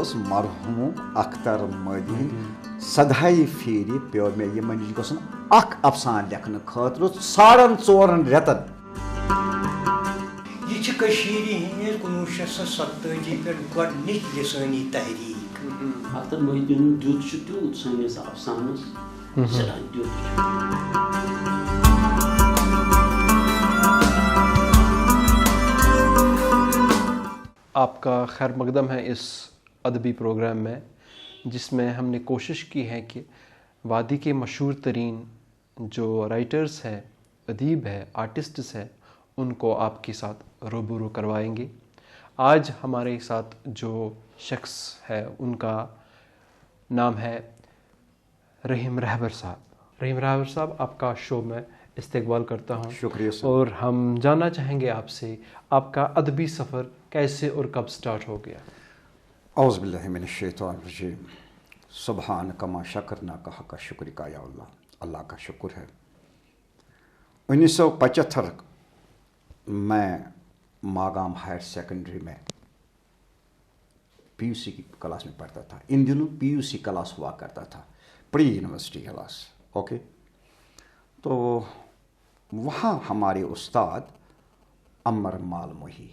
मरहूम अख्तर मदीन सदाई फेरी पे मे यमन नश गन अफसान लेखन खतर 4.5 रेतन। यह 1970 पे गडनिच लिसानी तहरीक अख्तर मदीन द्युत त्यूत सनिस अफसानस सदा द्युत। आपका खैर मकदम है इस अदबी प्रोग्राम में, जिसमें हमने कोशिश की है कि वादी के मशहूर तरीन जो राइटर्स हैं, अदीब है, आर्टिस्ट्स हैं, उनको आपके साथ रूबरू करवाएंगे। आज हमारे साथ जो शख्स है उनका नाम है रहीम रहबर साहब। रहीम रहबर साहब, आपका शो में इस्तकबाल करता हूँ। शुक्रिया सर। और हम जानना चाहेंगे आपसे आपका अदबी सफ़र कैसे और कब स्टार्ट हो गया। औज़ु बिल्लाहि मिनश शैतानिर रजीम। सुब्हानक मा शकरनाक हक़ शुक्रिका या अल्लाह। अल्लाह का शुक्र है। 1975 मैं मागाम हायर सेकेंडरी में पीयूसी की क्लास में पढ़ता था। इन दिनों पीयूसी क्लास हुआ करता था, प्री यूनिवर्सिटी क्लास। ओके, तो वहाँ हमारे उस्ताद अमर मालमोही,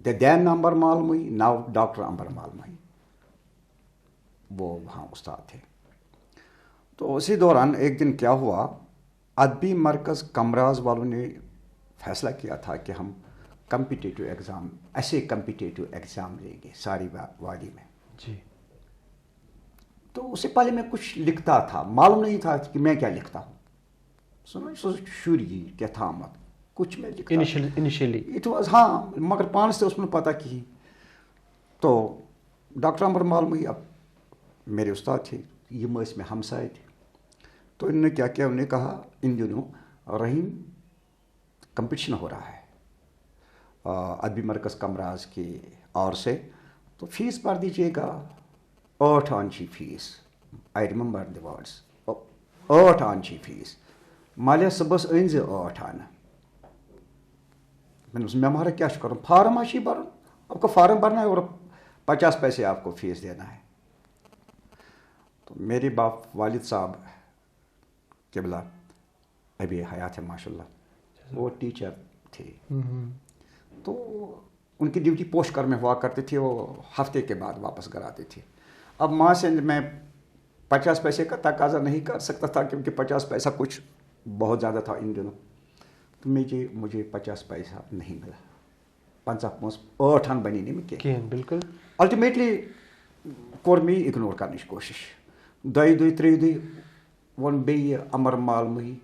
दैन अमर मालमोही, नाउ डॉक्टर अमर मालमोही, वो वहाँ उस्ताद थे। तो उसी दौरान एक दिन क्या हुआ, अदबी मरकज़ कमराज वालों ने फैसला किया था कि हम कम्पिटिटिव एग्ज़ाम, ऐसे कम्पिटिटिव एग्ज़ाम लेंगे सारी वादी में जी। तो उससे पहले मैं कुछ लिखता था, मालूम नहीं था कि मैं क्या लिखता हूँ। सुनो शुरी क्या था मत कुछ मैं लिखता इनिशियली इट वाज, हाँ, मगर पान से उसमें पता की। तो डॉक्टर अमर मालमोही अब मेरे उस्ताद थे, ये मस में हमसाए थे। तो इन्होंने क्या किया, उन्होंने कहा इन दिनों रहीम कंपटीशन हो रहा है अदबी मरकज़ कमराज की ओर से, तो फीस भर दीजिएगा 8 आंची fees. I remember the words, 8 आंची फीस। मालिया सुबह अन 8 आना। मैंने मैं हमारा क्या करूँ, फार्म आशी भरूँ, आपको फार्म भरना है और 50 पैसे आपको फीस देना है। तो मेरे बाप वालिद साहब किबला अभी हयात है माशाल्लाह, वो टीचर थे। तो उनकी ड्यूटी पोस्ट कर में हुआ करती थी, वो हफ्ते के बाद वापस घर आती थी। अब माँ से मैं 50 पैसे का तकाजा नहीं कर सकता था, क्योंकि 50 पैसा कुछ बहुत ज़्यादा था इन दिनों। तो मुझे 50 पैसा नहीं मिला। 50 8 आन बनी नहीं मैं बिल्कुल। अल्टीमेटली कोर मी इग्नोर करने की कोशिश। 2 3 वन बे अमर मालमोही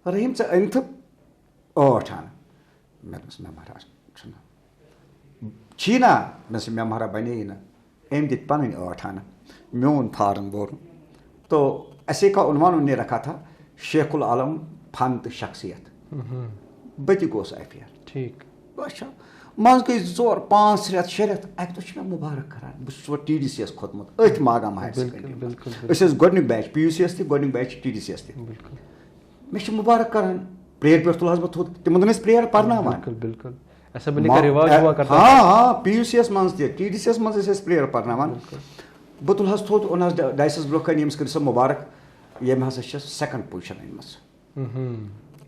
रहीम से अन 8 आन। मैं महाराज छी ना, मैं महारा बने ना एम दित पन 8 आन मोन फार्म बोर। तो ऐसे का उन्वान उन्होंने रखा था शेखुल आलम फंत शख्सियत। बति गोस एफियर ठीक अच्छा मज गई 2 5 रेत 6 रेत अक तो मुबारक करान बह TDCS खोतमुत अथ मागाम हायर सेकेंडरी गोडनिक बैच PUCS थी, गोडनिक बैच TDCS थी। मे मुबारक करान प्रेयर पे तुल थोद तिम प्रेयर पर्नावान। बिल्कुल असेंबली का रिवाज हुआ करता। हाँ PUCS मज TDCS मज प्रेयर पर्नावान। बह तुल थोद ओन डाइसस ब्रोह कन यम्स कर मुबारक, यम हसा 2nd पोजिशन अनमस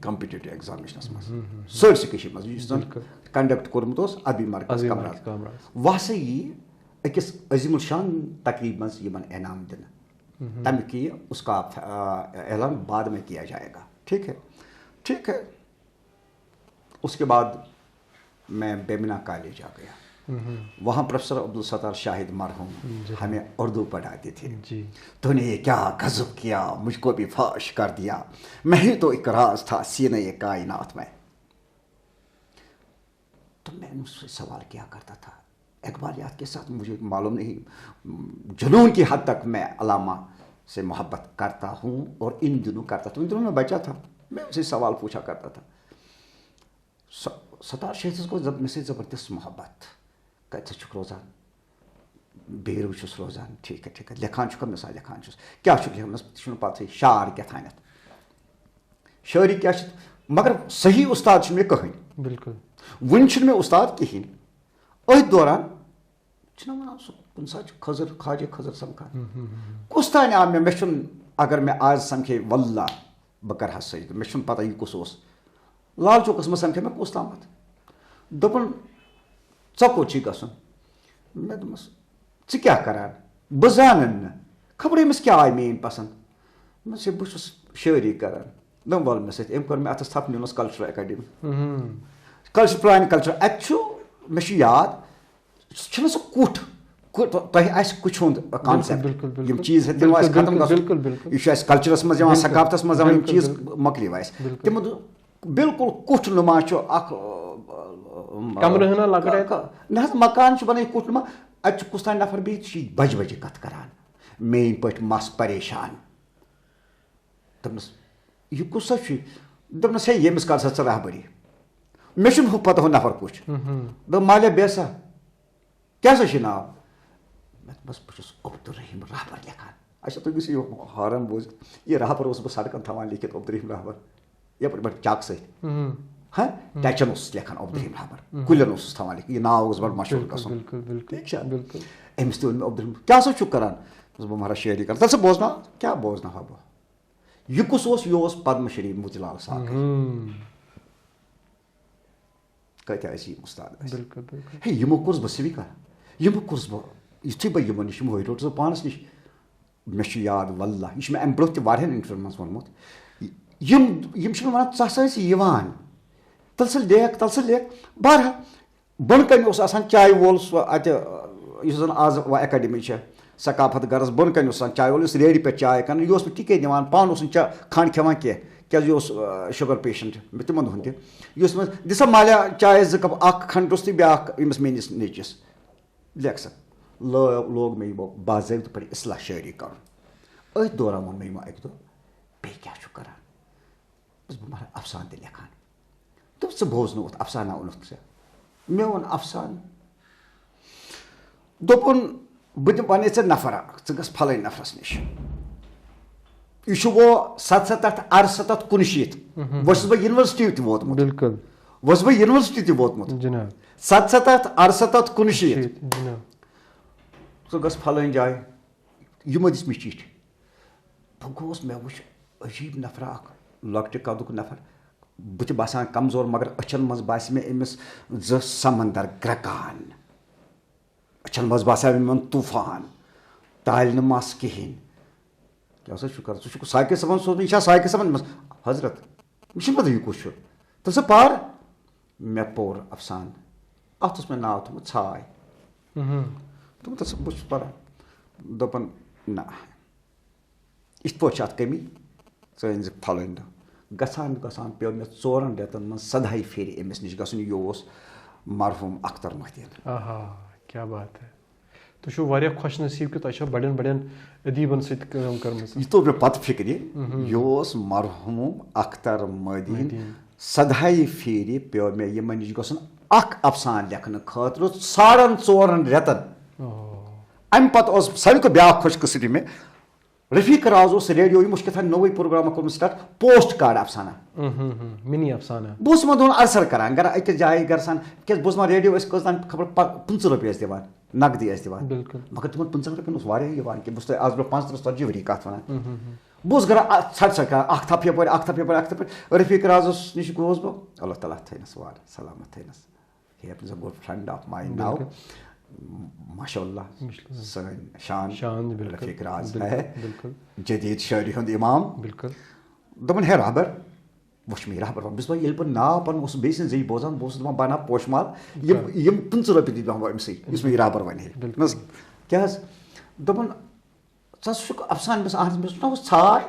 कम्पिटिटिव एग्जामिनेशनस मज सरसी मज कंडक्ट कोर्मुत अदबी मरकज़ कमराज। वह से अकिस अजीमुल शान तकरीब मज यमन इनाम दिन तम की उसका ऐलान बाद में किया जाएगा। ठीक है, ठीक है। उसके बाद मैं बेमिना कॉलेज आ गया। वहाँ प्रोफेसर अब्दुल सत्तार शाहिद मरहूम हमें उर्दू पढ़ाते थे जी। तो ने ये क्या गजब किया, मुझको भी फाश कर दिया। मैं ही तो एक राज था सीने ये कायनात में। तो मैं उससे सवाल किया करता था इकबालियात के साथ। मुझे मालूम नहीं जुनून की हद तक मैं अलामा से मोहब्बत करता हूँ, और इन दिनों करता था। इन दिनों में बचा था, मैं उसे सवाल पूछा करता था। सत्तार शाहिद को जब मुझसे ज़बरदस्त मोहब्बत कत रोजान बेरू रोजान। ठीक है, ठीक है। लिखान मिसाल लिखान क्या लिखन पता शार क्या थानत शायरी क्या, मगर सही उस्ताद मे कहीं। बिल्कुल। वन मे उस्ताद कहें। अथ दौरान वन सो कुछ सा खजर खाजे खजर समखान कुछ तान आव मे अगर मे आज समखे वल्ला बह कर सजद मे पता यह कुस लाल चौकस मे समखे मे कुस तामत दोपन च कोच गसन मे दोपस च क्या करान बह जानन न खबर अमिस क्या आय मेन पसंद मे बह शायरी करान दम वल मे सत कर मे अथस थप नुनस कल्चरल एकेडमी कल्चर पुरान कल्चर अत मे याद सह कुठ तुह कुछ कॉन्सेप्ट यम चीज तम खत्म यह कल्चरस मज सकाफतस मज चीज मकलिव तम बिल्कुल कुठ नुमा ना मकान बन कुठ नुमा अत कुछ तान नफर बी बज बज कत करान मेन पे मस परेशान दपनस यह कुछ दपनस हे यमिस कर सा रहबरी मे पता हो नफर कुछ दप मालिया बेसा क्या सा नाव बस बह अब्दुलरहीम रहबर लेखान अच्छा तुम गो हॉर्न बोज यह रहबर बह सड़कन थवान लिखित अब्दुलरहीम रहबर यप बड़ चक सत हाँ टचन लेखान अब्दुलरहीम रहबर कुलन थवान लिखित यह नाव बड़ मशहूर गसन अमिस तोन मे अब्दुलरहीम क्या सा करान बह महाराज शायरी कर तल बोजना क्या बोजना हा बह यह कुछ यह पद्मश्री मोतीलाल सागर कत उस्ताद हे यमो कोर्स बह स्वीकार यमो कोर्स बह युथु बह यमो नश वही रोट पानस नश मे याद वल्ला यह मे अम ब्रोह तहन इंटरव्यू मज वोनमुत यम वन चा तलसल लेख बहरहाल बन कन चाय वोल अत जन आज व एकेडमी सकाफत गरस बन कन चाय वोल रेडी पे चाय कन यह टिकट दिवान पान खंड खेवान क्या यह शुगर पेशेंट मे तिमन दोहन तह दिसा मालिया चाय 2 कप खंड रोस ब्या मेनिस नेचिस लेख सा लोग मे बाज़ाब्त पे इसलाह शायरी कर अथ दौरान वो मे अक दो बे क्या करान बस बह महाराज अफसान तह लेखान दप च बोजन उत अफसाना ओनुक मे वोन अफसान दोपन बह वन ऐ नफर गस फल नफरस नश यह वो 77 68 19 वस बह यूनिवर्सिटी तह वोतमुत बिल्कुल वस बह यूनिवर्सिटी तह वोतमुत जनाब 77 68 19 सो गस फलन जाय यमो दिस मे चिठ बह गोस मे वुच अजीब नफर लकट कदुक नफर बह बसान कमजोर मगर अचन मज बास मे अमिस ज समंदर ग्रकान अचन मज बासा मे तूफान ताल न मस कहें क्या सा कर साकिब सबन सोच यह साकिब सबन हजरत मे पता यह कुछ तो सह पार मे पोर अफसान अत मे नाव थोमुत छाय तुम तो बह पान दोपन ना इत पे अत कमी इन फलन गसान गसान पे मे 4 रेतन मन 7 फेर अमिस नश गसन यह मरहूम अख्तर मोहद्दीन क्या बात है तुम वारिया खुश नसीब कि तुम बड़न बड़न अदीबन सत काम करम यह तो मे पत फिक्र यह मरहूम अख्तर मोहद्दीन 7 फेर पे मे यमन नश गसन अख अफसान लेखन खतर 4.5 रेतन अम पे सारे ब्या खुशकसरी में रफीक राज रेडियो यह नोवे प्रोग्राम कोर्म स्टार्ट पोस्ट कार्ड अफसाना मिनी अफसाना बह दोन अरसर करान गर अकिस जाए गरसान क्या बह रेडियो खबर 50 रुपये दिवान नकदी दिवान मगर तुम 50 रुपये कि बह आज ब्रो 35 वरी कत वन बह गर छट छट कर थप यप रफीक राज नश गोस बह अल्लाह ताला थनस वार सलामत थनस he happens a good friend of mine now माशाअल्लाह शान रफीक राज है जदीद शायरी हुंद इमाम बिल्कुल दपन है रहबर वुच मे रहबर बस ये बह नाव पन बेस जी बोजान बह दपान बना पोशमाल यम 50 रुपये दी अमस मे रहबर वन है क्या दपन अफसान बस ना छाय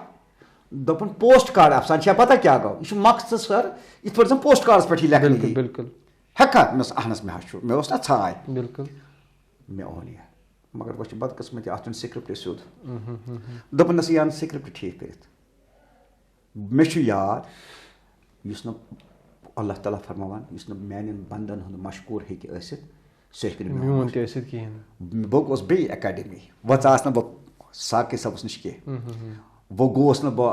दपन पोस्ट कार्ड अफसान पता क्या गो यह मकसद सर इत पे पोस्ट कार्ड पे लेखन बिल्कुल हेका अहनस मे हूँ मे ना छाय बिल्कुल मे ओन यह मगर वह बदकस्मती अत स्क्रिप्ट सोद दपन नस यह स्क्रिप्ट ठीक कर मे याद इस अल्लाह ताला फरमान इस मान बंदन हूँ मशकूर हे सह बह बे एकेडमी वह बह साकिब सबस नश कह वो गोस बह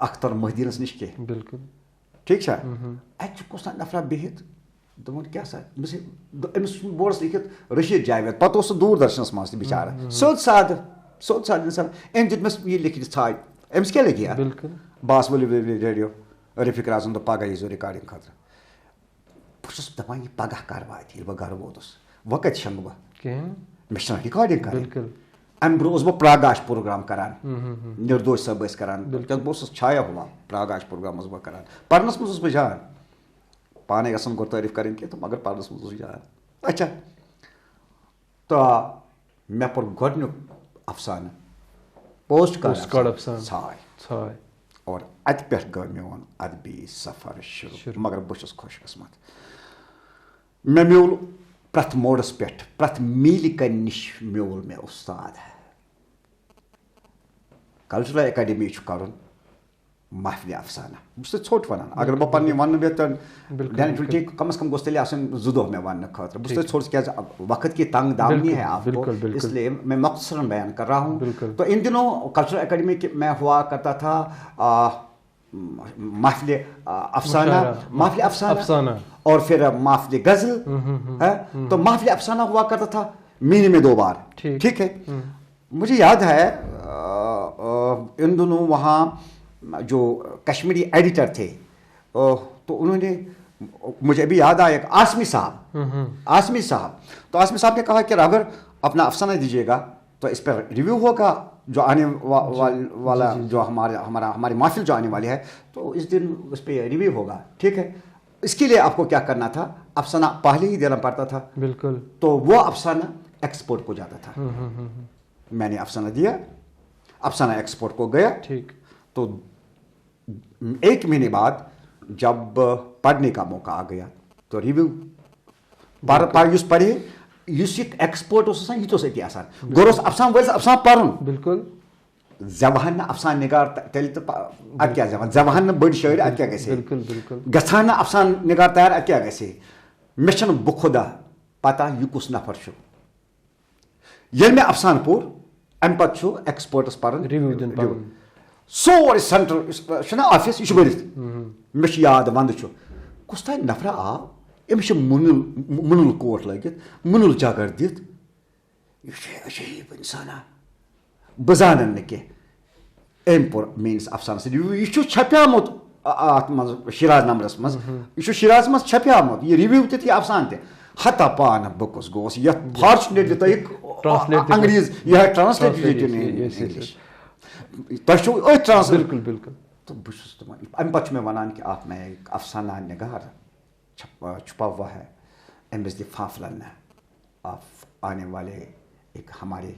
अख्तर मोहद्दीनस नश कह बिल्कुल ठीक अत कुछ नफरा बिहित दोपन क्या सा अमिस बोर्डस लिखित रशीद जावेद पत दूरदर्शनस मज बिचारा सोद साद इंसान अम दिस ये लिखित था अमिस क्या लगी बिल्कुल बास वली रेडियो रफीक राजन तो पगह यीजो रिकॉर्डिंग खतर बस दपान यह पगह कर वात बह गर वोतुस वह कत शंग बह मे रिकॉर्डिंग कर अम ब्रो बह प्रागाश प्रोग्राम करान निर्दोष सब करान बह छाया हुआ प्रागाश प्रोग्राम बह करान पढ़नस मज बह जान पाने गसन गो तारीफ करें कि तो मगर पढ़नस मज जान अच्छा तो मे पोर गोडन्युक अफसान पोस्ट कार्ड अफसान छाय और अत पे गो मोन अदबी सफर शुरू मगर बस खुशकिस्मत मे म्यूल प्रथ मोडस पे प्रथ मील कन निश म्यूल मे उस्ताद है कल्चरल एकेडमी कर महफिल अफसाना बस छोट वन अगर बह पे वन वे कम अज कम गोस तेल जो दह मे वन खतर बस छोट क्या वक्त की तंग दामनी है आपको इसलिए मैं मख्तसरन बयान कर रहा हूँ। तो इन दिनों कल्चरल एकेडमी में हुआ करता था महफिल अफसाना और फिर महफिल गजल है। तो महफिल अफसाना हुआ करता था महीने में 2 बार, ठीक है। मुझे याद है इन दोनों वहाँ जो कश्मीरी एडिटर थे तो उन्होंने, मुझे अभी याद आया, आसमी साहब तो आसमी साहब ने कहा कि अगर अपना अफसाना दीजिएगा तो इस पर रिव्यू होगा, जो आने वाला जो हमारी महफिल जो आने वाली है तो इस दिन उस पर रिव्यू होगा, ठीक है। इसके लिए आपको क्या करना था, अफसाना पहले ही देना पड़ता था, बिल्कुल। तो वो अफसाना एक्सपोर्ट को जाता था। मैंने अफसाना दिया, अफसाना एक्सपोर्ट को गया, ठीक। तो 1 महीने बाद जब पढ़ने का मौका आ गया तो रिव्यू पढ़े एक्सपोर्ट ये आसान गोरस अफसान वल अफसान पढ़न, बिल्कुल। जवान अफसान निगार तेल तो अद क्या जवान बड़ शायर अद क्या गसे, बिल्कुल बिल्कुल। गछान अफसान निगार तैयार अद क्या गसे, मे छन बखुदा पता यह कुस नफर छु। ये मे अफसान पोर अम पत छु एक्सपोर्टस पढ़न रिव्यू दिन सोरे सेंटर ऑफिस यह बरित मे याद वंद छु कुस तान नफरा आ अमिस मुनुल कोट लगित मुनुल जागर दित, यह अजीब इंसाना बह जान नी अम पोर मेस अफसान यह छप्यामुत शिराज नंबरस मज, यह शिराज मज छप्यामुत यह रिव्यू ती अफसान ते हता पान बकुस गोस ये फॉर्चुनेटली तो अंग्रेज यह ट्रांसलेट इंग्लिश तो ट्रांसलेट, बिल्कुल बिल्कुल। तो बस अम पे वन कि आप में एक अफसाना निगार छुपा हुआ है, एमएस द फाफलन आप आने वाले एक हमारे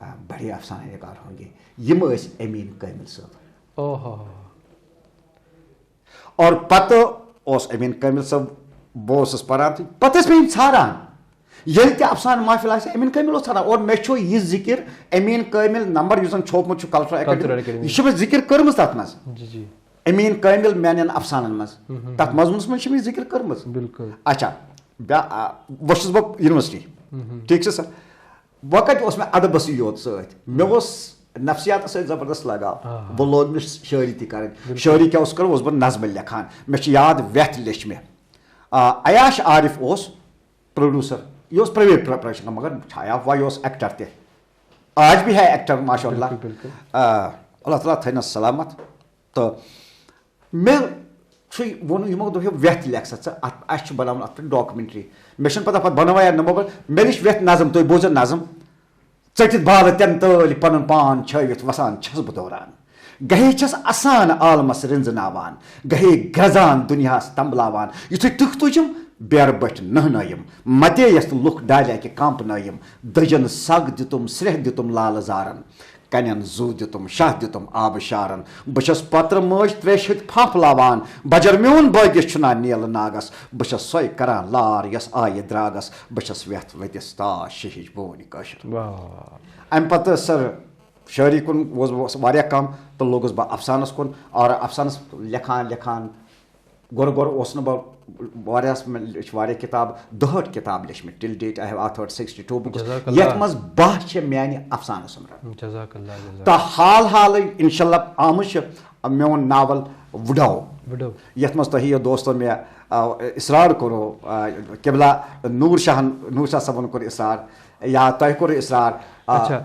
बड़े अफसाना निगार होंगे, यम अमीन कामिल साहब। और पत अमीन कामिल साहब बस पढ़ान पे मे छान ये अफसान महफिल अमीन कामिल छान। और मे यह जिक्र अमीन कामिल नंबर युस छोपमुत कल्चरल एकेडमी यह जिक्र कर्म तथ मज अमीन कामिल मान अफसान मज तथ मजमुनस मज जिक्र कर्म, बिल्कुल। अच्छा वस बह यूनिवर्सिटी, ठीक है सर, वक़्त मे अदबस योत सत मे नफ्सियात सत जबरदस्त लगाव, बह लोग मे शायरी तक शायरी क्या कर बह नज़म लिखान, मे याद व्यथ लिच मे अयाश आरिफ प्रोड्यूसर, यह प्राइवेट प्रोडक्शन मगर छाया हुआ यह एक्टर ते आज भी है एक्टर माशाअल्लाह, अल्लाह ताला थैन सलामत। तो मे वो यमो दो व्यथ लेख सा बनावन अत डॉक्यूमेंट्री, मे पता पे बनवा या नमो मे नीश व्यथ नज़म तुम बोजन नज़म चटित बाल तेन तल पन पान छवित वसान छस बह दौरान गहे छस असान आलमस रिंजनावान गहे गजान दुनियास तंबलावान युथ तुख तुजम बेर बट नहनयम मते यस लुख डालिया कि कंप नयम दजन सग दितुम स्रेह दितुम लाल जारन कन जू दितुम शाह दितुम आब शारन बस पत्र मज 3 फफ लावान बजर म्यून बगिस छुना नील नागस बस सोय करान लार यस आय द्रागस बस व्यथ वतिस ताश शहिज बोन कशर। अम पत सर शायरी कुन वारिया कम तो लोगस बह अफसानस कुन और अफसानस लिखान गोर बह किताब 62 किताब लिच मे till date I have authored 62 books यथ मज 12 माने अफसान सुमर। तो हाल इंशाल्लाह आमुश मोन नावल वुडाओ यथ मज तुम दोस्तों मे इसरार करो किबला नूर शाह साहबन कोर इसरार या तय कोर इसरार अच्छा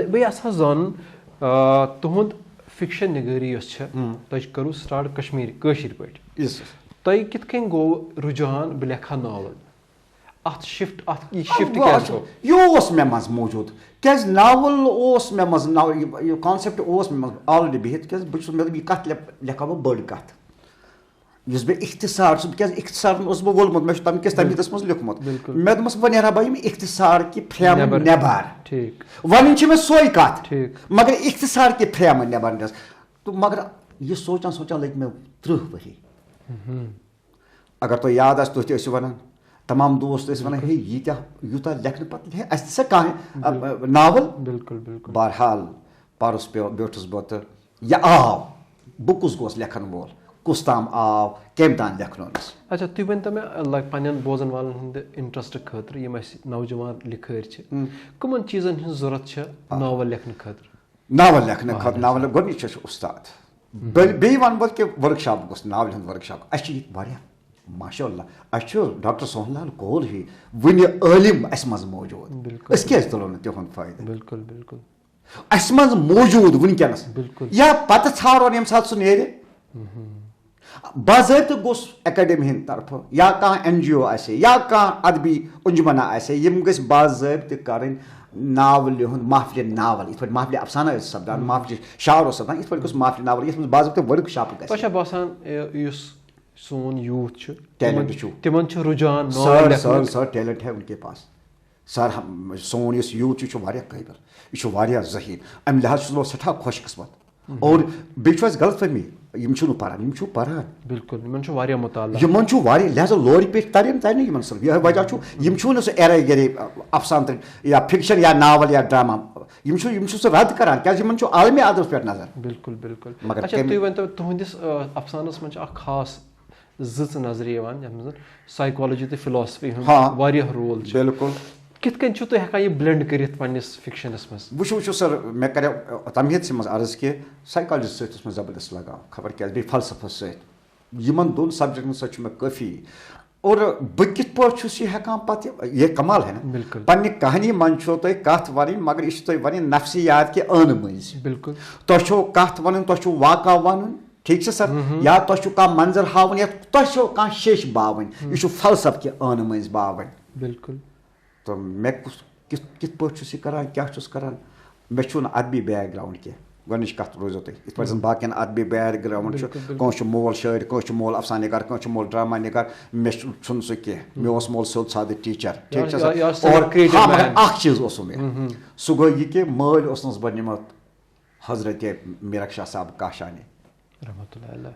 बे आसा जान तुहद फिक्शन निगरी तुम करू स्टार्ट कश्मीर पे तुम कित कन गो रुझान बह लेखा नावल अत शिफ्ट यह मे मज मौजूद क्या नावल मे मज कॉन्सेप्ट मे ऑलरेडी बिहित क्या मे कत लेखा बह बड़ कत बह इख्तिसार क्या इख्तिसार बह वोलमुत मे तमिस मज लिखमुत मे दोपस वह नेहा बह इख्तिसार कि फ्रेम नेबर वन मे सोई कत मगर इख्तिसार कि फ्रेम नेबर तो मगर यह सोचान सोचान लग मे 30 वरी अगर तुम याद तुम वन तमाम दोस्त वन हे यूता लेखन पे कह नावल बिल्कुल बिल्कुल बहरहाल परस ब्योठस बह तो यह आव बह कुस गोस लेखन वोल कुस ताम आव कम तान लेखनस अच्छा तुम वन तो मे पन्न बोजन वालन हंद इंटरेस्ट खतर यम नौजवान लिखर कमन चीजन हज जरूरत नावल लेखन खतर नावल गोड उस्ताद बे वन बह कि वर्कशॉप गोस नावल हंद वर्कशॉप अ माशाअल्लाह डॉक्टर सोहनलाल कोहल ही वन आलिम मज मौजूद क्या तुलो तिहद फायदे बिल्कुल बिल्कुल मज मौजूद वनकस या पत छाड़न यम सात सह नेर बाज़ाब्त गोस एकेडमी हंद तरफ या कह NGO आसे या कह अदबी अंजुमना आसे यम गस बाज़ाब्त करन नावल हंद महफिल नावल इत महफिल अफसाना सपदान महफिल शार सपदान इत गोस महफिल नावल यस बाज़ाब्त वर्कशॉप गस तोह बासान युस सोन यूथ टैलेंट तिमन रुझान सर टैलेंट है उनके पास सर सोन यूथ काबिल यह जहीन अम लिहाज सठा खुशकिस्मत और बेस गलत फहमी पान बिल्कुल मुताल लिहाजा लोर पे तरन सर यह वजह सह एरे गरे अफसान या फिक्शन या नावल या ड्रामा सह रद्द करान क्या आलमी अदब पे नजर बिल्कुल बिल्कुल अच्छा तुम वन तो तुहदिस अफसानस मज खास ज नजर साइकोलॉजी तो फिलोसफी हूँ रोल बिल्कुल कित कन तुम हेकान यह ब्लेंड कर फिक्शनस मज वो सर मे कर तमहीत मज अर्ज कि साइकोलॉजी सत जबरदस्त लगाव खबर क्या बे फलसफस सत दोन सब्जेक्टन सत मे काफ़ी और बह कित पे पे यह कमाल है ना पन्ने कहानी मन तुम कत वन मगर यह तुम वन नफ्सियात के अन मज बिल्कुल तुम कत वन तुम वाक़ा वन ठीक है सर या तुम कह मंजर हावन या तुम कह शेश बावन यह फलसफ के अन मज बावन बिल्कुल तो मे कित पे करान क्या करान मे अदबी बैकग्राउंड कह गोच कत रोजो तुम इत पे बाकी अदबी बैकग्राउंड कह मोल शायर कह मोल अफसान निगार कह मोल ड्रामा निगार मे सह कह मे मोल सोद साद टीचर ठीक है और चीज मे सह गो यह कि मल बह निमत हजरत मीरक शाह साहब काशानी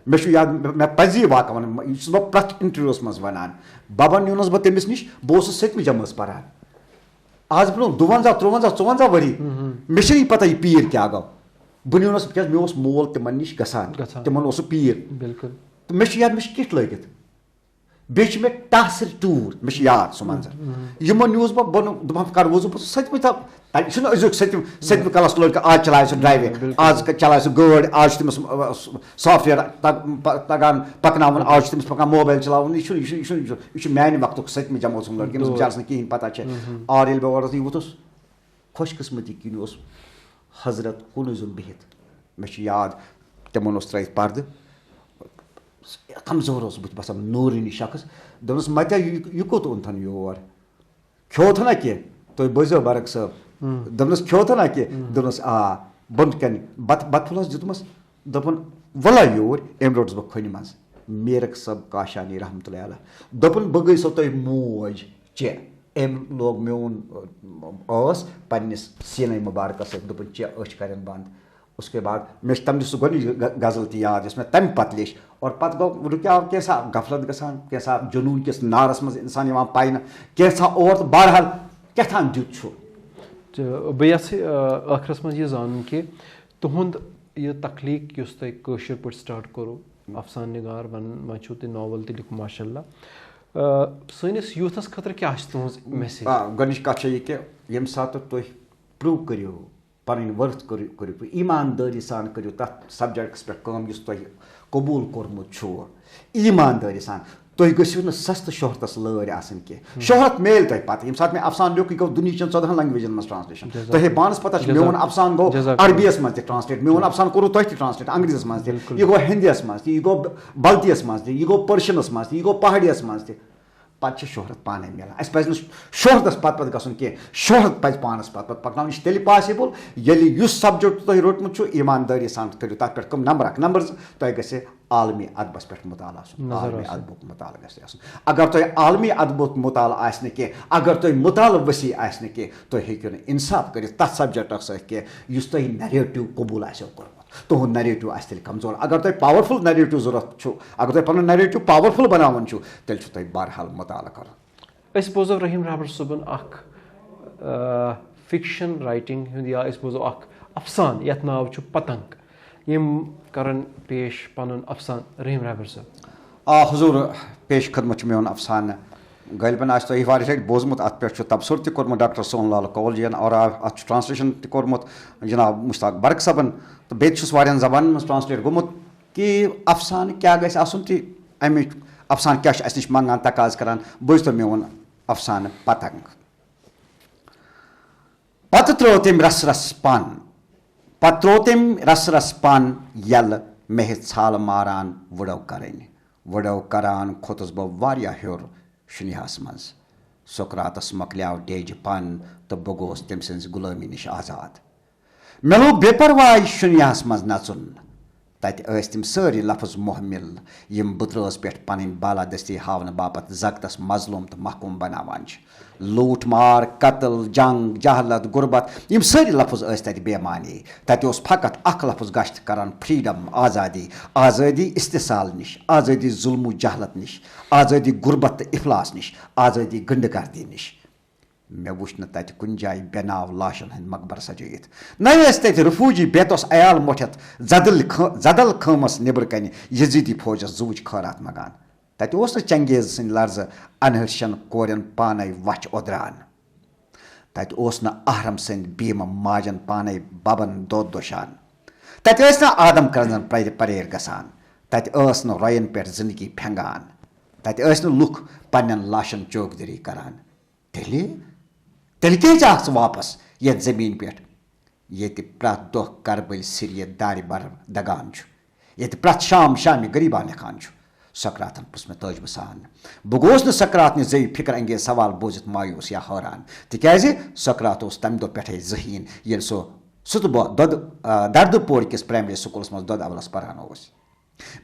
मे याद मे पजी वाक़ वन बह प्रथ इंटरव्यूस मज वनान बबन यूनस बह तमिस निश बह 7वीं जमात परान आज ब्रो 52-53-54 वरी मे पता यह पीर क्या गो बह नुनस क्या मे मोल तिमन निश गसान तिमन पीर बिल्कुल तो मे याद मे किट लगित बे मे टासर टूर मे याद सह मंजर यमो न्यूज बह कर वजू 7वीं अजुक 7वीं क्लास लड़का आज चलाए सह ड्राइविंग आज चलाए सह गाड़ आज तमिस सॉफ्टवेयर तगान पकनावन आज तमिस पकान मोबाइल चलावन यह मान वक्त 7वीं जमात लड़के बेचारस कहीं पता और ये बह और वोथुस खुशकिस्मती किन हजरत कुन जुन बिहित मे याद तिमन त्रत पर्द कमजोर बुत बसान नूरनी शख्स दोपस मत यह कोत ओन योर खोथ ना कह तुम बोजो बरक साहब दोपस खोथ ना कह दोपस आ बन कन बत फुलस दितमस दोपन वला योर अम रोटस बह खुन मज मीरक साहब काशानी रहमतुल्लाह अलैह दोपन बह गई सो तुम मोज चे अम लोग मोन पन्निस सीने मुबारक दोपन चे अच करन बंद उसके बाद मे तम सह गोच गजल ती याद मे तम पत लेच और पत गो रुक्या कैसा गफलत गसान कैसा जुनून किस नारस मज इंसान पाइन कैसा और बहरहाल क्या दुत बह आखिरस मज जान कि तुहद यह तख्लीक तुम पे स्टार्ट करो अफसान निगार वन तुम नावल त लिख माशाअल्लाह सनिस यूथस खतर क्या तुज मैसेज गोच कत यह कि यम सात तुम प्रूव करो पन वर्थ करो ईमानदारी सान करो तथ सब्जेक्ट्स पे तुम कबूल कोर्मुत ईमानदारी सान तुम गो ना सस्त शोहरतस लर आसन कह शोहरत मेल तुम पत ये सात मे अफसान लिख गो दुनिया 14 लैंग्वेजन मज ट्रांसलेशन तुम पानस पता मोन अफसान गो अरबियस मज ट्रांसलेट मोन अफसान कोर तुम ट्रांसलेट अंग्रेजस मज यह गो हिंदीस मज यह गो बल्तियस मज यह गो पर्शियनस मज यह गो पहाड़ियस मज पे शोहरत पाने मिलान अस पे शोहरतस पत गन कह शोहरत पे पानस पत पकन यह तेल पॉसिबल ये सब्जेक्ट तुम रोटमुत ईमानदारी सान करो तथ पे कम नंबर तुम गि आलमी अदबस पे मुताल आलमी अदबुक मुताल गस अगर तुम आलमी अदबुक मुताल कह अगर तुम मुताल वसी कह तुम हेको इंसाफ कर तथ सब्जेक्ट सह तुम नरेटिव कबूल कोर्मुत तुहद नरेटिव तेल कमजोर अगर तुम पावरफुल नरेटिव जरूरत अगर तुम पन नरेटिव पावरफुल बनान तेल तुम बहरहाल मुताल कर बोजो रहीम रहबर सुबन फिक्शन राइटिंग हूँ या बोजो अफसान यथ नाव पतंग यम करन पेश पन अफसान रहीम रहबर साहब हुजूर पेश खदमत मेन अफसान गलबन आज तुम वारिया लटि बोजमुत अत पे तबसुर त कोर्मुत डॉक्टर सोनलाल कौलजियन और अत ट्रांसलेशन त कोर्मुत जनाब मुश्ताक बर्क सबन तो बेस वारियन जबान में ट्रांसलेट गोमुत कि अफसान क्या गस आसुन ति अमि अफसान क्या अस निश मंगान तकाज करान बोज तो मेन अफसान पतंग पत त्रो तम रस रस पान पत त्रो तम रस रस पान यल मेह छाल मारान वुडो करान खोतुस बह वारिया हेर शुनियास मज सोक्रातस मकल्याव डेज पन तो बह गोस तम सन्ज गुलामी निश आजाद मे लोग बेपरवाह शुनियास मज नचुन तत तम सारी लफ्ज मोहमिल यम बुतरस पे पन बालादस्ती हावन बापत जगतस मजलूम तो महकूम बनावान लूट मार कत्ल जंग जहलत गुरबत यम सारी लफ्ज तत बेमानी तत फकत अख लफ्ज गश्त करान फ्रीडम आज़ादी इस्तिसाल निश आज़ादी जुल्म जहलत निश आज़ादी गुरबत तो इफलास निश आज़ादी गंडगर्दी निश मे वुच न तत कुन जाय बेनाव लाशन हंद मकबर सजैत न तत रफूजी बेतस अयाल मोठत जदल खमस निबर कन यजीदी फौजस जूच खैरात मगान तत चंगेज सद लर्ज अनहर्शन कोरन पान वच ओद्रान तत अहरम सद भीम माजन पान बबन दोद दोशान तत आदम कर्जन परेर गसान तत रयन पे जिंदगी फेंगान तत लुख पन्न लाशन चौकदरी करान तेल क्या वापस ये जमीन पे ये प्रत दह करबल सिर दार बर दगान ये प्रत शाम शाम गरीबा लिखान सकरातन पुछ मे तजब सान बह गोस न सकरात ने जई फिक्र अंगेज सवाल बोजित मायूस या हैरान तिकाज सकरात तम दह पे जहीन ये सह दर्दपोर किस प्राइमरी स्कूलस मज दद अवलस परान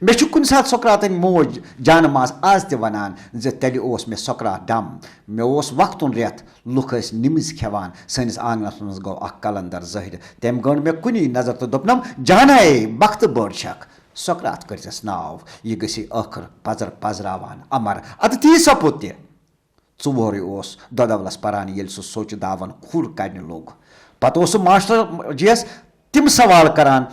मे कुन सात सकरातन मोज जान मास आज ते वनान तेल मे सकरात डम मे वक्तुन रेत लुख निमज खेवान सनिस आंगनस मज गो कलंदर जहिर तम गण मे कुनी नजर तो दोपनम जानाए वक्त बड़ शक सकरात करस नाव यह गसी आखर पजर पजरावान अमर अद ती सपुत चुवोर ददवलस परान ये सोच दावन खुर कर लोग पत मास्टर जीस तिम सवाल करान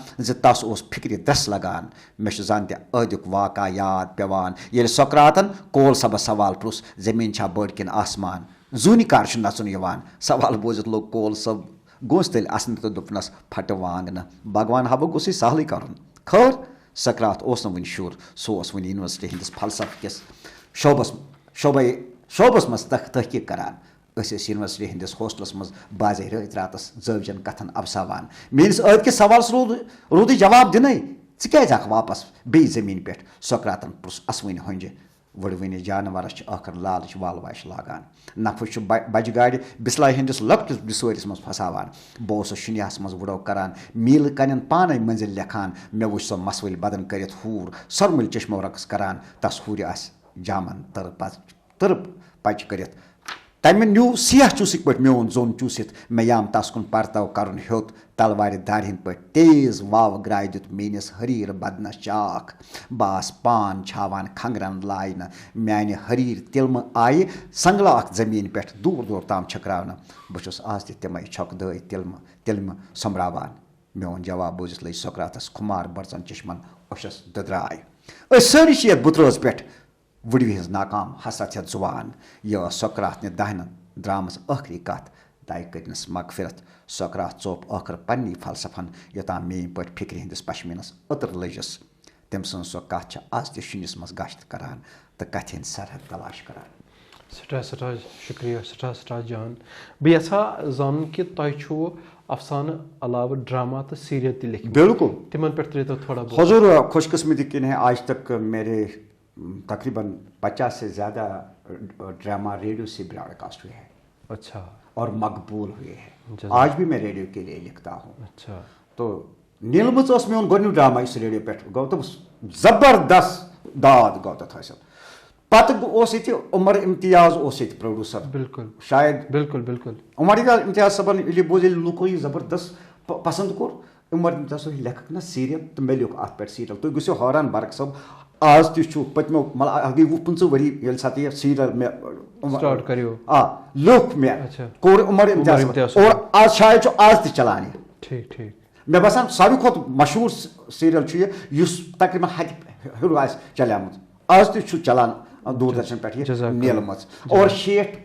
तस फिक्र दस लगान मे जान अदुक वाक़ा याद पेवान ये सकरातन कोल सब सवाल प्रुस जमीन छा बड़ किन आसमान जूनि कार नचुन यवान सवाल बोजित लोग कोल सब गोस तेल असन तो दोपनस फट वांगन भगवान हब गोस सहल कर खैर सकरात वन शुर सह वन यूनिवर्सिटी हंदिस फलसफ किस शोबस मज तहकीक करान यूनिवर्सिटी हंदिस हॉस्टलस मज बाजे रत रातस जवजन कथन अबसावान मेस अदकिस सवाल रूद जवाब दिन क्या वापस बे जमीन पे सकरातन पुरुष असवन हंज वुड़वन जानवरस आखर लालच वालवाश लागान नफस बज गाड़ बिस्ला हंदिस लकटिस बिसोरिस मज फसावान बह शुनियास मज वुड़ो करान मील कन पान मंजिल लेखान मे वुच सो मसवल बदन कर हूर सरमुल चश्मो रक्स करान तस हूर जामन तरप पच कर तमें न्यू सियाह चूसिक पे मोन जोन चूसित मे याम तस कुन परतव कर होत तलवार दार हिंद पे तेज वाव ग्राय दुत मेनिस हरीर बदनस चाक बास पान छावान खंगरन लाइन म्यान हरीर तिलम आय संगला जमीन पे दूर दूर ताम छकरावन बहुस आज तमें छक दय तिलम सम्रावान मोन जवाब बोजित लग सकरातस खुमार बर्चन चश्मन ओशस दद्राय सारी ये बुतरस पे वुड़वी हज नाकाम हसरत हेत जुबान यह सकरात ने दहन द्रामस आखरी कत दाय कदनस मगफिरत सकरात चोप आखर पन्नी फलसफन योतान मेन पे फिक्र हंदिस पशमीनस अतर लजस तम सं सो कथ आज ति शुनिस मज गश्त करान तो कथ हंद सरहद तलाश करान। सठा शुक्रिया सठा जान बह यछा जान कि तुम अफसान अलावा ड्रामा तो सीरियल ति लिख बिल्कुल तिमन पे त्रेतो थोड़ा बहुत। हुजूर खुशकिस्मती के है आज तक मेरे तकरीबन 50 से ज़्यादा ड्रामा रेडियो से ब्रॉडकास्ट हुए हैं। अच्छा। और मकबूल हुए हैं। आज भी मैं रेडियो के लिए लिखता हूँ। अच्छा। तो नीलमच मेन गोनु ड्रामा इस रेडियो पे गो तो जबरदस्त दाद गो तो हासिल पत उमर इम्तियाज प्रोड्यूसर। बिल्कुल शायद बिल्कुल बिल्कुल उमर इम्तियाज सबन ये बोझ लुको ये जबरदस्त पसंद कोर उमर इम्तियाज लेखक ना सीरियल तो मे लिख अत पे सीरियल तुम गो हैरान बरक सब आज तु पत्मो मतलब गई 25 वरी ये साथ ये सीरियल में स्टार्ट करियो लोक में कोर उमर इम्तियाज और आज शायद आज तक चलान। ठीक ठीक मे बसान सारी खुद मशहूर सीरियल युस तकरीबन हद हर चलियामुत आज तक चलान दूरदर्शन पे नीलमच और 60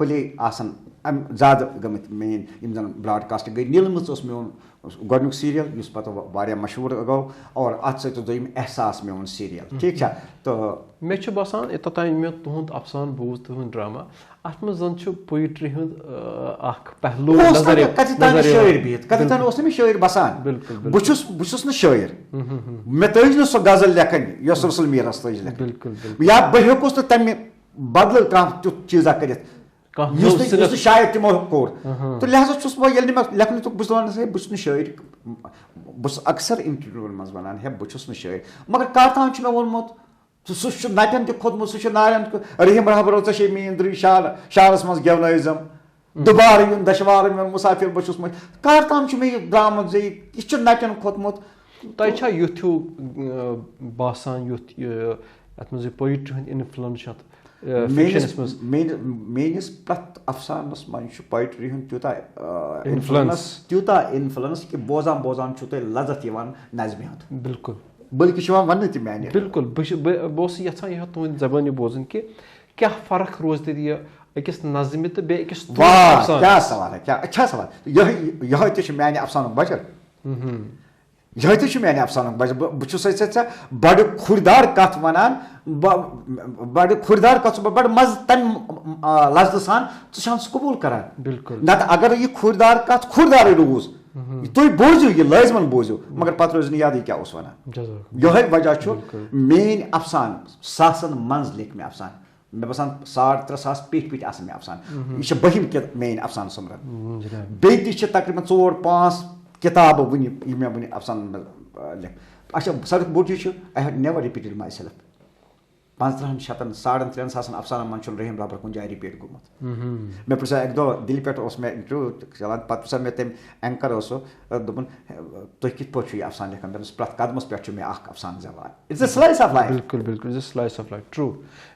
प्ले आसन ज़्यादा गमित मेन जन ब्रॉडकास्ट गई नीलमच मेन गोनुक सीरियल इस पता वारिया मशहूर गो और अत सहित दोयम एहसास मेन सीरियल। ठीक है तो मे बसान योतान मे तुहद अफसान बूझ तुहद ड्रामा अत मन पोइट्री हुंद पहलू कतन शायर बसान बहुत शायर मे तज न सो गजल लेखन यस रसुल मीरस तज लेखन या बह हेकुस तमें बदल कह तुत चीजा कर शायद तमो कोर तो लिहाजा छुस बह ये लेखन तो बहुत शायर बस अक्सर इंटरव्यू मज वन है बहुत शायर मगर कतान मे वोनमुत सह नटन तोतमुत सह नारन रहीम रहबर ऐ मींद्री शारस मज गेवनम दुबार यून दशवार मे मुसाफिर बहुत कतान मे ड्रामा जे यह नटन खोतमुत तुह युथ्यू बासान युथ अत मज पोइट्री हूँ इन्फ्लुएंस मेनिस प्रत अफसानस मन पोइट्री हूँ त्यूता इन्फ्लुएंस कि बोजान बोजान तुह लजत नज़मे हूँ। बिल्कुल बल्कि वन ति मैंने बिल्कुल बस यहां यह तुहद जबान बोजन कि क्या फर्क रोज अकिस नज़मे तो बेकिस क्या सवाल है क्या अच्छा सवाल यह मैंने अफसान बचर यह मैंने अफसान बचर बहुत बड़ खुरदार कथ वनान बड़ खुरदार कथ बड़ मज तम लज्जत सान हाँ कबूल करान। बिल्कुल ना अगर यह खुरदार कथ खुरदार रूज तुम बोजो ये लाजमन बोजो मगर पत रोज याद क्या वन यह वजह मेन अफसान सासन मंज लिख मे अफसान मे बसान 3.5 पीठ आसान मे अफसान यह बहिम के मेन अफसान सुमरन बे तकरीबन 4-5 किताब वन मे वन अफसान लिख। अच्छा सारे boat I have never repeated my self 5-3 शतन 3.5 सासन अफसान मन रहीम रहबर कुन जाए रिपीट गुमुत मे पुछा एक दो दिल पे मे इंटरव्यू चलान पे मे तम एंकर दोपन तुम कित पे अफसान लिखान मे प्रत कदमस पे मे अफसान जवान it's a slice of life. बिल्कुल बिल्कुल स्लाइस ऑफ लाइफ ट्रू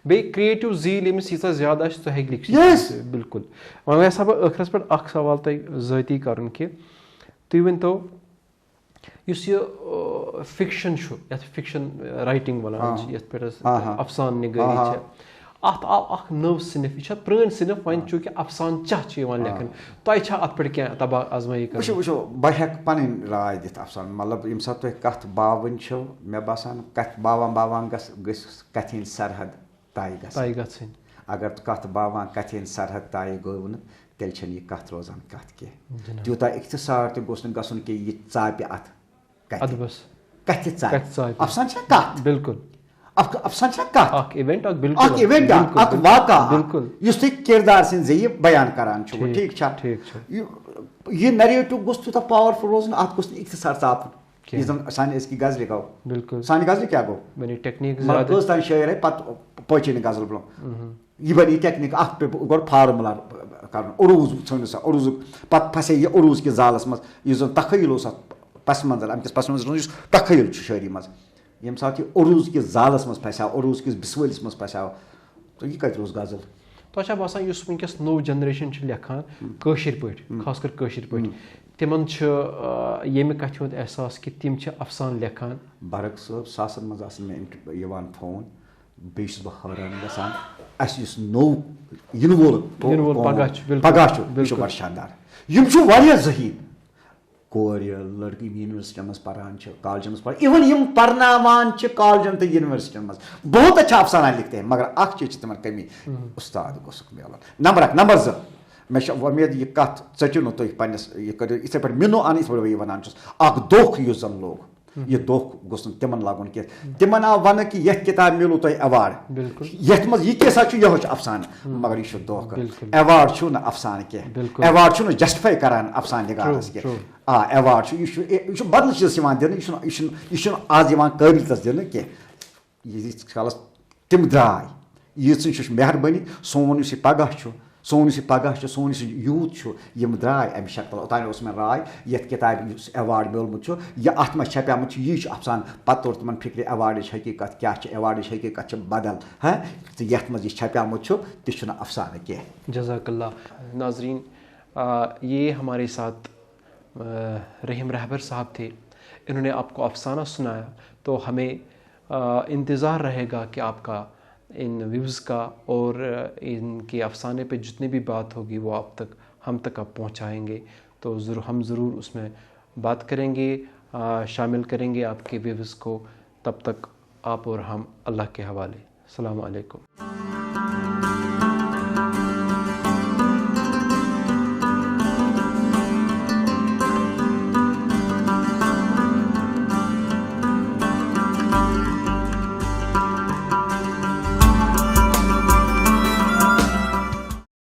बे क्रिएटिव जील यमिस यीसा ज्यादा तो हेक लिखित। बिल्कुल वह यसा बह आखिरस पे सवाल तुम ज़ाती करन कि तुम वनतो फिक्शन फिक्शन राइटिंग वन पे अफसान निगारी अत आव नव सिनफ यह प्रण सिनफ वन चूंकि अफसान चाह लेखन तुह अत पे क्या तबा आजमाई कर वो बह हेक पन राय दित अफसान मतलब ये सात तुम कथ बावन मे बसान कथ बावान बावान कथ हंद सरहद तय गन अगर कथ बावान कथ हंद सरहद तय गो तेल यह कथ रोजान कथ कह तूता इख्तिसार तक गोस गन कि यह चापि अत कथ अफसान कथ। बिल्कुल अफसान कथ इवेंट वाक़ा इस तुम किरदार सिंह ज़रिए बयान करान ठीक यह नरेटिव गोस तूता पावरफुल रोजन अत गोस इख्तिसार चापन यह सान इसकी गजल गो। बिल्कुल सान गजल क्या गो टेक्निक तान शायर है पत पहुंचे गजल ब्रो यह बनी टेक्निक अत पे गो फार्मुला कर उरूज स उरूज पत फसे यह उरूज के जालस मज यह तखयल पस मंजर अमिस पस मंजर तखयल शायरी मज ये सात यह उरूज के जालस मज फसा उरूज किस बिस्वलिस मज फसा तो यह कत रोज गजल। तो बसान वनकस नो जनरेशन लेखान कशिर पे खासकर कशिर पे तिमन ये कथ हूँ एहसास कि तिम अफसान लेखान। बरक साहब सासन मज मे फोन बेस बह हैरान गसान अस नो इन वोल पगह बड़ शानदार यम ज़हीन कोर लड़की यूनिवर्सिटी मज पढ़ान कॉलेजन मज पढ़ान इवन यम पढ़नावान कॉलेजन तो यूनिवर्सिटी मज बहुत अच्छा अफसाना लिखते हैं मगर अख चीज तिमन कमी उस्ताद गोस मिलन नंबर 2 मे उम्मीद यह कत चटिव नु तुम पन्नस यह करो इथे पे मिनो आन इस बड़ी वनान अख दोख युस जन लोग यह दोख गोस तिमन लागुन के तिमन आव वन कि यह किताब मिलू तुम अवार्ड यथ मज यह कैसा यह अफसाना मगर यह दोख अवार्ड छु न अफसाना के अवार्ड छु न जस्टिफाई करान अफसान निगारस के अवार्ड यह बदल चीज दिन यह आज काबिलतस दिन कह कालस तिम द्राय यीच मेहरबानी सोन पगह सोन यूथ यम द्राय अमि शक्ल ओतान मे राय ये किताब अवार्ड मिलमुत यह अत मज छपामुत यह अफसान पत् तोर तिमन फिक्र अवार्ड हकीकत क्या अवार्ड हकीकत बदल है तो ये मज यह छपामुत तह अफसान कह जज़ाकल्लाह। नाज़रीन, ये हमारे साथ रहीम रहबर साहब थे, इन्होंने आपको अफसाना सुनाया। तो हमें इंतज़ार रहेगा कि आपका इन व्यूज़ का और इनके अफसाने पे जितनी भी बात होगी वो हम तक आप पहुँचाएँगे। तो हम ज़रूर उसमें बात करेंगे, शामिल करेंगे आपके व्यूज़ को। तब तक आप और हम अल्लाह के हवाले। अस्सलामु अलैकुम।